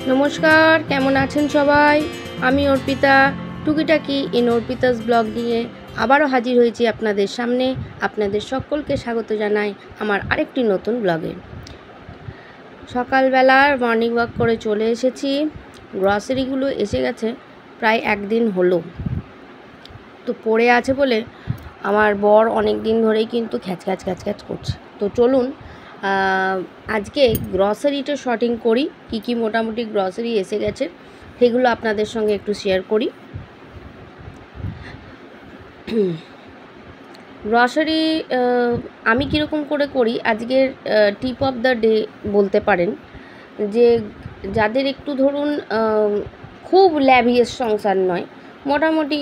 নমস্কার, কেমন আছেন সবাই? আমি অর্পিতা, টুকিটাকি ইন অর্পিতাস ব্লগ নিয়ে আবারও হাজির হয়েছি আপনাদের সামনে। আপনাদের সকলকে স্বাগত জানাই আমার আরেকটি নতুন ব্লগে। সকালবেলার মর্নিং ওয়াক করে চলে এসেছি। গ্রসারিগুলো এসে গেছে প্রায় একদিন হলো, তো পড়ে আছে বলে আমার বর অনেক দিন ধরেই কিন্তু খ্যাচ খ্যাচ করছে। তো চলুন আজকে গ্রসারিটা শর্টিং করি, কি মোটামুটি গ্রসারি এসে গেছে সেগুলো আপনাদের সঙ্গে একটু শেয়ার করি। গ্রসারি আমি কীরকম করে করি, আজকের টিপ অফ দ্য ডে বলতে পারেন, যে যাদের একটু ধরুন খুব ল্যাভিয়াস সংসার নয়, মোটামুটি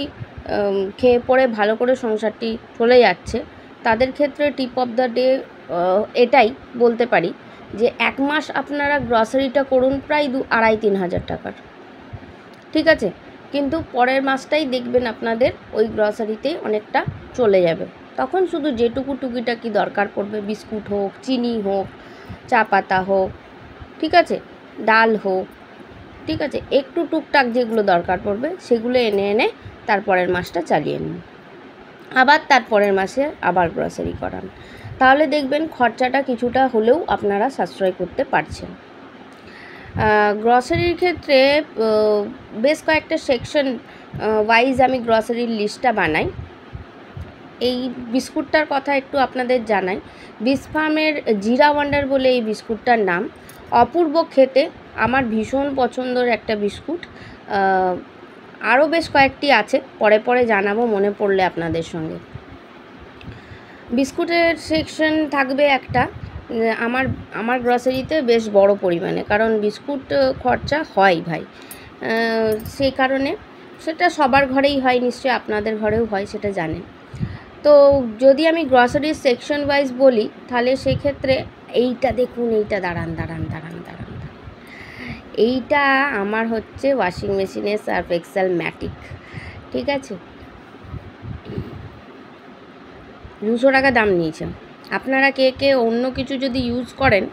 খেয়ে পরে ভালো করে সংসারটি চলে যাচ্ছে, তাদের ক্ষেত্রে টিপ অফ দ্য ডে এটাই বলতে পারি যে 1 মাস আপনারা গ্রসারিটা করুন প্রায় 2-2.5-3 হাজার টাকার, ঠিক আছে। কিন্তু পরের মাসটাই দেখবেন আপনাদের ওই গ্রসারিতে অনেকটা চলে যাবে। তখন শুধু যেটুকু টুকিটাকি দরকার পড়বে, বিস্কুট হোক, চিনি হোক, চা পাতা হোক, ঠিক আছে, ডাল হোক, ঠিক আছে, একটু টুকটাক যেগুলো দরকার পড়বে সেগুলো এনে তারপরের মাসটা চালিয়ে নিন, আবার তারপরের মাসে আবার গ্রসারি করান, তাহলে দেখবেন খরচাটা কিছুটা হলেও আপনারা সাশ্রয় করতে পারছেন। গ্রসারির ক্ষেত্রে বেশ কয়েকটা সেকশন ওয়াইজ আমি গ্রসারির লিস্টটা বানাই। এই বিস্কুটটার কথা একটু আপনাদের জানাই। বিসফার্মের জিরা ওয়ান্ডার বলে এই বিস্কুটটার নাম, অপূর্ব খেতে, আমার ভীষণ পছন্দের একটা বিস্কুট। আরও বেশ কয়েকটি আছে, পরে জানাবো মনে পড়লে আপনাদের সঙ্গে। বিস্কুটের সেকশন থাকবে একটা আমার গ্রসারিতে বেশ বড় পরিমাণে, কারণ বিস্কুট খরচা হয় ভাই, সেই কারণে সেটা সবার ঘরেই হয়, নিশ্চয়ই আপনাদের ঘরেও হয়, সেটা জানেন। তো যদি আমি গ্রসারির সেকশন ওয়াইজ বলি, তাহলে সেক্ষেত্রে এইটা দেখুন, এইটা দাঁড়ান, এইটা আমার হচ্ছে ওয়াশিং মেশিনের সার্ফ এক্সেল ম্যাটিক, ঠিক আছে, 200 টাকা দাম নিয়েছে। আপনারা কে অন্য কিছু যদি ইউজ করেন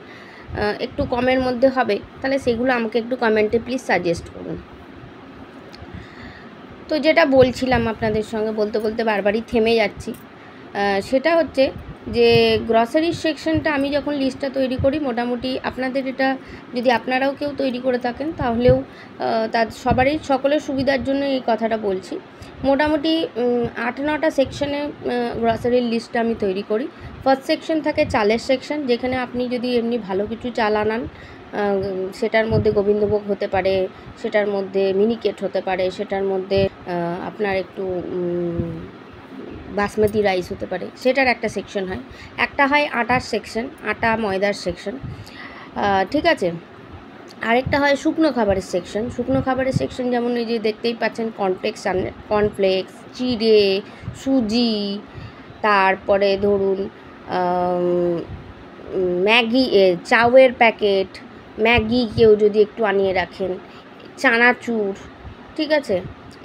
একটু কমের মধ্যে হবে, তাহলে সেগুলো আমাকে একটু কমেন্টে প্লিজ সাজেস্ট করুন। তো যেটা বলছিলাম আপনাদের সঙ্গে বলতে বারবারই থেমে যাচ্ছি, সেটা হচ্ছে যে গ্রসারির সেকশনটা আমি যখন লিস্টটা তৈরি করি, মোটামুটি আপনাদের এটা যদি আপনারাও কেউ তৈরি করে থাকেন তাহলেও তার সকলের সুবিধার জন্য এই কথাটা বলছি। মোটামুটি 8-9টা সেকশনে গ্রসারির লিস্টটা আমি তৈরি করি। ফার্স্ট সেকশন থাকে চালের সেকশন, যেখানে আপনি যদি এমনি ভালো কিছু চাল আনান, সেটার মধ্যে গোবিন্দভোগ হতে পারে, সেটার মধ্যে মিনিকেট হতে পারে, সেটার মধ্যে আপনার একটু বাসমতি রাইস হতে পারে, সেটার একটা সেকশন হয়। একটা হয় আটার সেকশন, আটা ময়দার সেকশন, ঠিক আছে। আরেকটা হয় শুকনো খাবারের সেকশন। শুকনো খাবারের সেকশন যেমন এই যে দেখতেই পাচ্ছেন, কর্নফ্লেক্স, চিড়ে, সুজি, তারপরে ধরুন ম্যাগি, চাউয়ের প্যাকেট, ম্যাগি কেউ যদি একটু আনিয়ে রাখেন, চানাচুর, ঠিক আছে,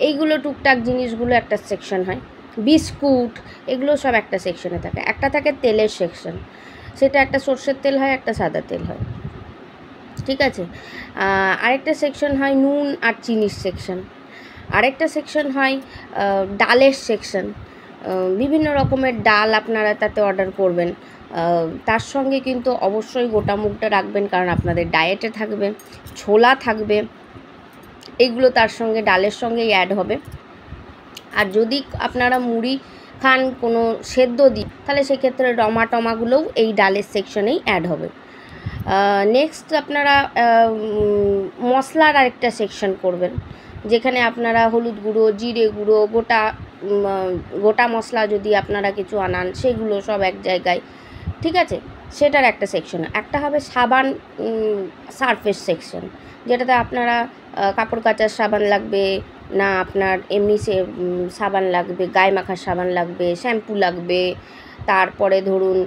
এইগুলো টুকটাক জিনিসগুলো একটা সেকশন হয়। বিস্কুট, এগুলো সব একটা সেকশনে থাকে। একটা থাকে তেলের সেকশন, সেটা একটা সর্ষের তেল হয়, একটা সাদা তেল হয়, ঠিক আছে। আরেকটা সেকশন হয় নুন আর চিনির সেকশন। আরেকটা সেকশন হয় ডালের সেকশন। বিভিন্ন রকমের ডাল আপনারা তাতে অর্ডার করবেন, তার সঙ্গে কিন্তু অবশ্যই গোটা মুগটা রাখবেন, কারণ আপনাদের ডায়েটে থাকবে। ছোলা থাকবে, এগুলো তার সঙ্গে ডালের সঙ্গেই অ্যাড হবে। আর যদি আপনারা মুড়ি খান কোনো সেদ্ধ দিই, তাহলে সেক্ষেত্রে টমাগুলোও এই ডালের সেকশনেই অ্যাড হবে। নেক্সট আপনারা মশলার আরেকটা সেকশন করবেন, যেখানে আপনারা হলুদ গুঁড়ো, জিরে গুঁড়ো, গোটা মশলা যদি আপনারা কিছু আনান, সেগুলো সব এক জায়গায়, ঠিক আছে, সেটার একটা সেকশন। একটা হবে সাবান, সার্ফের সেকশন, যেটাতে আপনারা কাপড় কাচার সাবান লাগবে না, আপনার এমনি সাবান লাগবে, গায়ে মাখার সাবান লাগবে, শ্যাম্পু লাগবে, তারপরে ধরুন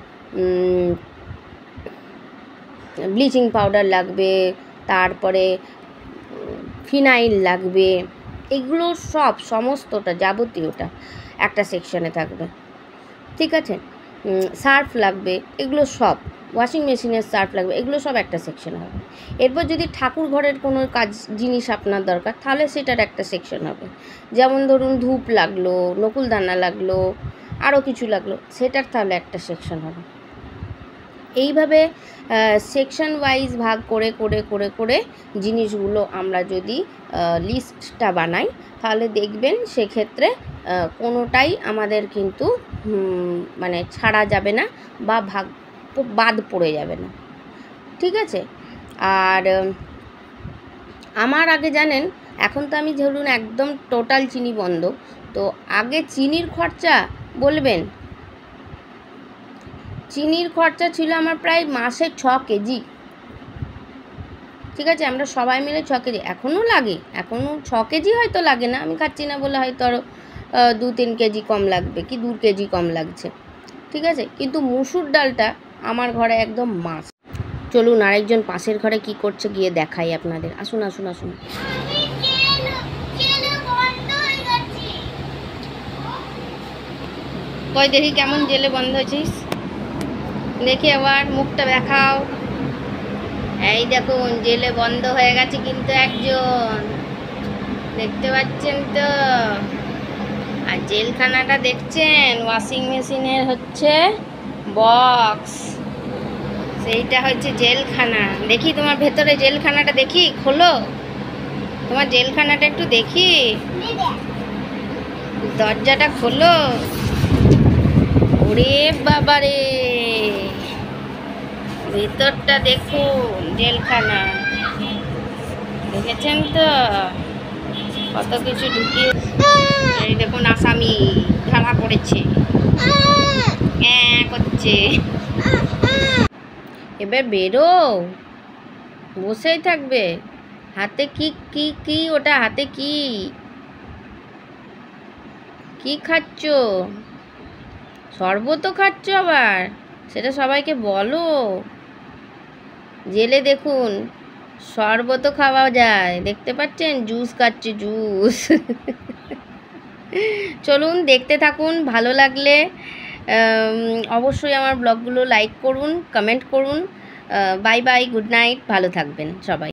ব্লিচিং পাউডার লাগবে, তারপরে ফিনাইল লাগবে, এগুলো সমস্তটা যাবতীয়টা একটা সেকশনে থাকবে, ঠিক আছে। সার্ফ লাগবে, এগুলো সব ওয়াশিং মেশিনের সার্ফ লাগবে, এগুলো সব একটা সেকশন হবে। এরপর যদি ঠাকুর ঘরের কোনো কাজ জিনিস আপনার দরকার, তাহলে সেটার একটা সেকশন হবে। যেমন ধরুন ধূপ লাগলো, নকুলদানা লাগলো, আরও কিছু লাগলো, সেটার তাহলে একটা সেকশন হবে। এইভাবে সেকশন ওয়াইজ ভাগ করে করে করে করে জিনিসগুলো আমরা যদি লিস্টটা বানাই, তাহলে দেখবেন সেক্ষেত্রে কোনোটাই আমাদের কিন্তু মানে ছাড়া যাবে না বা বাদ পড়ে যাবে না, ঠিক আছে। আর আমার আগে জানেন, এখন তো আমি ধরুন একদম টোটাল চিনি বন্ধ, তো আগে চিনির খরচা বলবেন, চিনির খরচা ছিল আমার প্রায় মাসে 6 কেজি, ঠিক আছে। আমরা সবাই মিলে 6 কেজি, এখনও লাগে, এখনও 6 কেজি হয়তো লাগে না, আমি খাচ্ছি না বলে হয়তো আরও 2-3 কেজি কম লাগবে, কি 2 কেজি কম লাগছে, ঠিক আছে। কিন্তু মুসুর ডালটা আমার ঘরে একদম মাস্ট। চলুন আরেকজন পাশের ঘরে কি করছে গিয়ে দেখাই আপনাদের, আসুন আসুন আসুন। কই দেখি কেমন জেলে বন্ধ হয়েছিস, দেখি আবার মুখটা দেখাও। এই দেখুন জেলে বন্ধ হয়ে গেছে কিন্তু একজন, দেখতে পাচ্ছেন তো। আর জেলখানাটা দেখছেন, ওয়াশিং মেশিনের হচ্ছে বক্স, সেইটা হচ্ছে জেলখানা। দেখি তোমার ভেতরে জেলখানাটা, দেখি খোলো তোমার জেলখানাটা একটু দেখি, দরজাটা খোলো। ওরে বাবারে, ভেতরটা দেখুন জেলখানা, দেখেছেন তো কত কিছু ঢুকিয়ে। এই দেখুন আসামি ধরা পড়েছে, করছে। এবার বেরো, বসেই থাকবে। হাতে কি কি কি ওটা, হাতে কি কি খাচ্ছ? শরবতও খাচ্ছ আবার, সেটা সবাইকে বলো। জেলে দেখুন শরবতও খাওয়া যায়, দেখতে পাচ্ছেন, জুস খাচ্ছে, জুস। চলুন দেখতে থাকুন, ভালো লাগলে অবশ্যই আমার ব্লগগুলো লাইক করুন, কমেন্ট করুন। বাই বাই, গুড নাইট, ভালো থাকবেন সবাই।